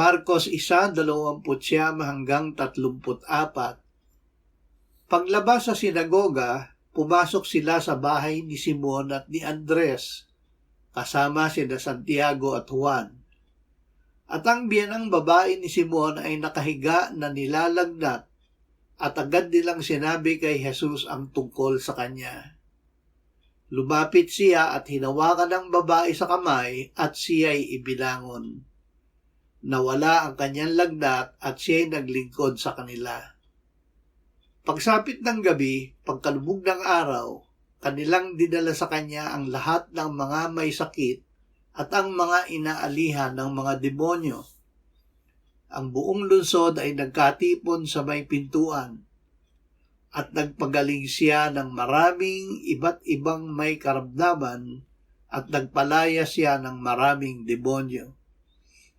Marcos 1:29-34. Paglabas sa sinagoga, pumasok sila sa bahay ni Simon at ni Andres, kasama sina Santiago at Juan. At ang biyanang babae ni Simon ay nakahiga na nilalagnat, at agad nilang sinabi kay Jesus ang tungkol sa kanya. Lumapit siya at hinawakan ng babae sa kamay at siya'y ibilangon. Nawala ang kanyang lagnat at siya'y naglingkod sa kanila. Pagsapit ng gabi, pagkalubog ng araw, kanilang dinala sa kanya ang lahat ng mga may sakit at ang mga inaalihan ng mga demonyo. Ang buong lungsod ay nagkatipon sa may pintuan, at nagpagaling siya ng maraming iba't ibang may karamdaman at nagpalaya siya ng maraming demonyo.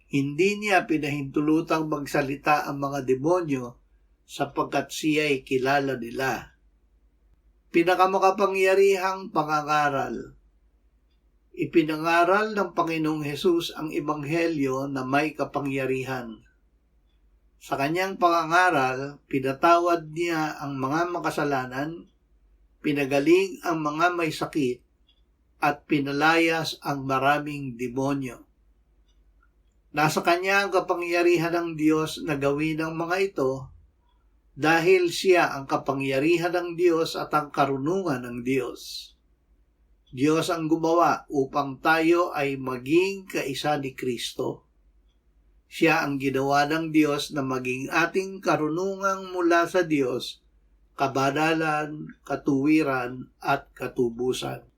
Hindi niya pinahintulutang magsalita ang mga demonyo sapagkat siya'y kilala nila. Pinakamakapangyarihang pangangaral. Ipinangaral ng Panginoong Hesus ang Ebanghelyo na may kapangyarihan. Sa kanyang pangangaral, pinatawad niya ang mga makasalanan, pinagaling ang mga may sakit, at pinalayas ang maraming demonyo. Nasa kanya ang kapangyarihan ng Diyos na gawin ang mga ito, dahil siya ang kapangyarihan ng Diyos at ang karunungan ng Diyos. Diyos ang gumawa upang tayo ay maging kaisa ni Kristo. Siya ang ginawa ng Diyos na maging ating karunungang mula sa Diyos, kabanalan, katuwiran at katubusan.